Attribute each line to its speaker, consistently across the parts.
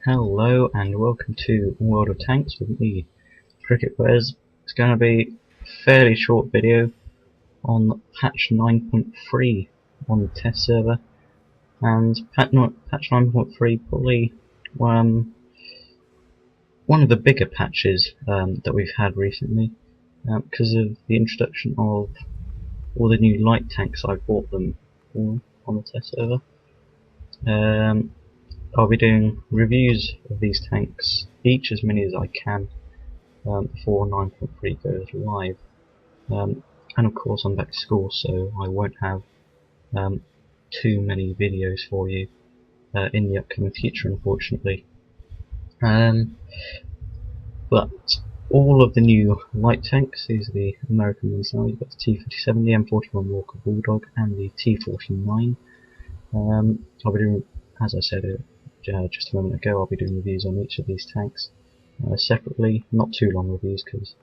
Speaker 1: Hello and welcome to World of Tanks with me, Cricketwes. It's going to be a fairly short video on patch 9.3 on the test server, and patch 9.3 probably one of the bigger patches that we've had recently because of the introduction of all the new light tanks. I bought them all on the test server. I'll be doing reviews of these tanks, each as many as I can, before 9.3 goes live. And of course I'm back to school, so I won't have too many videos for you in the upcoming future, unfortunately. But all of the new light tanks, these are the American ones now. You've got the T-57, the M41 Walker Bulldog, and the T-49. I'll be doing, as I said just a moment ago, I'll be doing reviews on each of these tanks separately, not too long reviews because,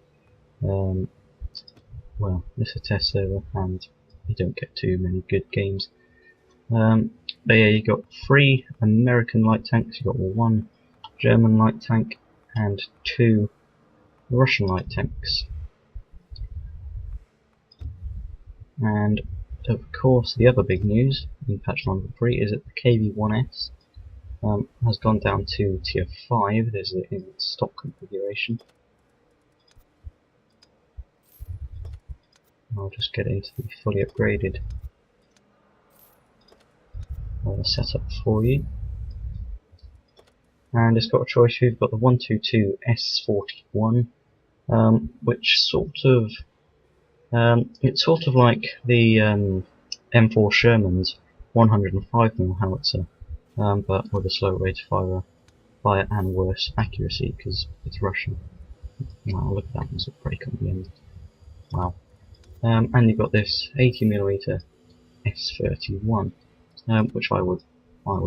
Speaker 1: well, this is a test server and you don't get too many good games. But yeah, you got 3 American light tanks, you got 1 German light tank and 2 Russian light tanks. And of course, the other big news in patch 9.3 is that the KV-1S has gone down to tier 5. There's it in stock configuration. I'll just get into the fully upgraded setup for you. And it's got a choice. You've got the 122 S41, which it's sort of like the M4 Sherman's 105mm howitzer, but with a slower rate of fire and worse accuracy because it's Russian. Wow, look at that, there's a break on the end. Wow. And you've got this 80mm S31, which I would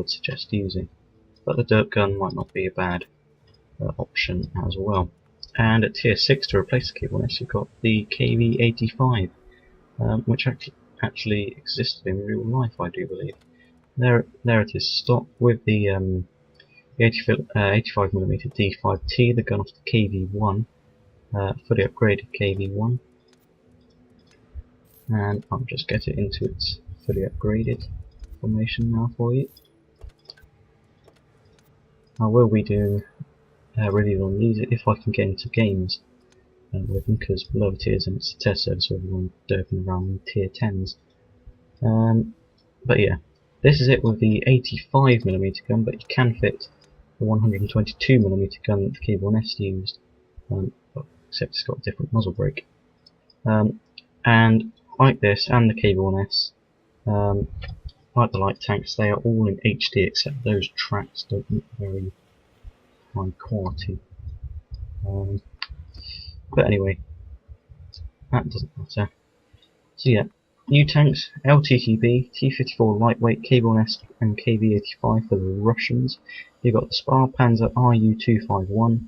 Speaker 1: suggest using, but the dirt gun might not be a bad option as well. And at tier 6, to replace the KV-1S, you've got the KV-85, which actually existed in real life, I do believe. There it is, stock with the 85mm D5T, the gun off the KV-1, fully upgraded KV-1. And I'll just get it into its fully upgraded formation now for you. I will be doing reviews on these if I can get into games with them, because below tiers and it's a test server, so everyone derping around in tier 10s. But yeah, this is it with the 85mm gun, but you can fit the 122mm gun that the KV-1S used, except it's got a different muzzle brake. And like this and the KV-1S, like the light tanks, they are all in HD except those tracks don't look very high quality. But anyway, that doesn't matter. So yeah, new tanks: LTTB, T-54 lightweight, KV-1S and KV-85 for the Russians. You've got the Spar Panzer RU-251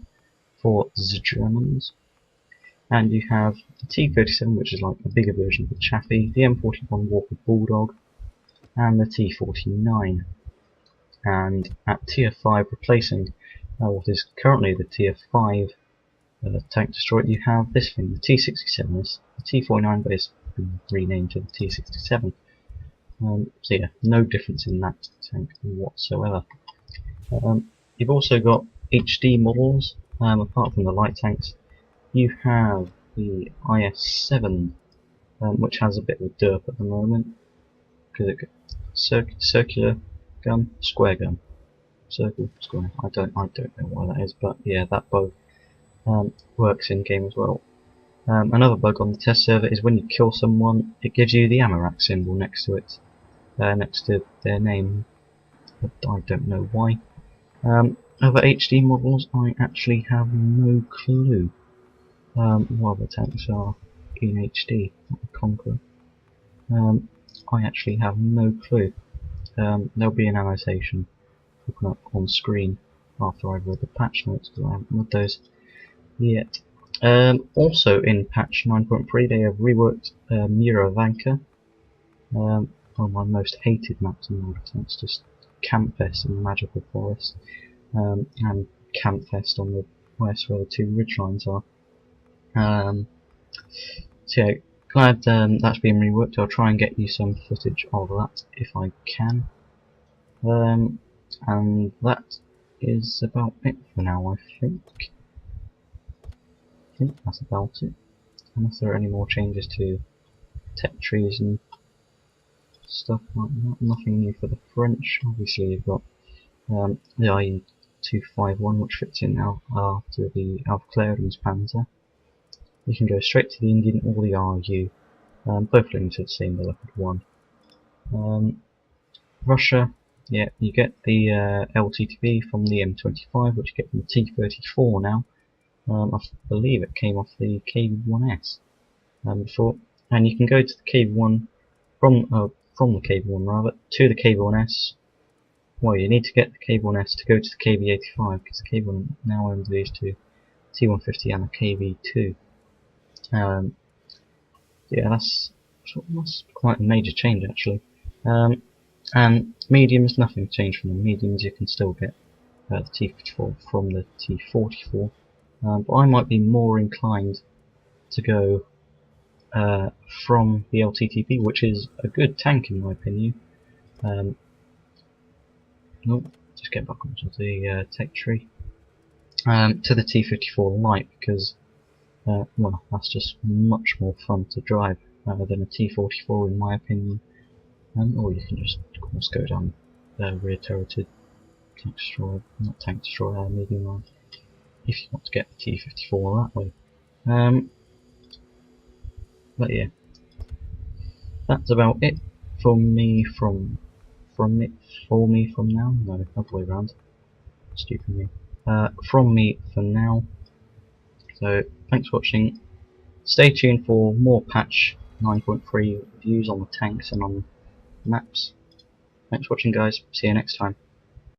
Speaker 1: for the Germans. And you have the T-37, which is like a bigger version of the Chaffee, the M41 Walker Bulldog, and the T-49. And at tier 5, replacing what is currently the tier 5 tank destroyer, you have this thing, the T-67. It's the T-49, but it's been renamed to the T-67. So yeah, no difference in that tank whatsoever. You've also got HD models, apart from the light tanks. You have the IS-7, which has a bit of a derp at the moment because it circular gun, square gun, circle, square. I don't know why that is, but yeah, that bug works in game as well. Another bug on the test server is when you kill someone, it gives you the ammo rack symbol next to it, next to their name. But I don't know why. Other HD models, I actually have no clue. While the tanks are in HD, not the Conqueror. I actually have no clue. There'll be an annotation popping up on screen after I've read the patch notes, because I haven't read those yet. Also in patch 9.3 they have reworked Murovanka, one of my most hated maps in World of Tanks, just Campfest in the Magical Forest. and Campfest on the west where the two ridgelines are. So yeah, glad that's been reworked. I'll try and get you some footage of that if I can. And that is about it for now, I think. I think that's about it. Unless there are any more changes to tech trees and stuff like that. Nothing new for the French. Obviously you've got the IE-251 which fits in now after the Aufklärungspanzer. You can go straight to the Indian or the RU. Both linked to the same development one. Russia, yeah, you get the LTTB from the M25, which you get from the T34 now. I believe it came off the KV1S before, and you can go to the KV1 from the KV1 rather to the KV1S. Well, you need to get the KV1S to go to the KV85 because the KV1 now owns these two, T150 and the KV2. Yeah, that's quite a major change actually. And mediums, nothing changed from the mediums. You can still get the T54 from the T44, but I might be more inclined to go from the LTTB, which is a good tank in my opinion. Nope, just get back onto the tech tree. To the T54 Light because well, that's just much more fun to drive than a T44 in my opinion. Or you can just, of course, go down rear turreted tank destroyer, not tank destroyer, medium line, if you want to get the T54 that way. But yeah, that's about it for me from now. No, other way around. Stupid me. From me for now. So thanks for watching. Stay tuned for more patch 9.3 reviews on the tanks and on maps. Thanks for watching, guys. See you next time.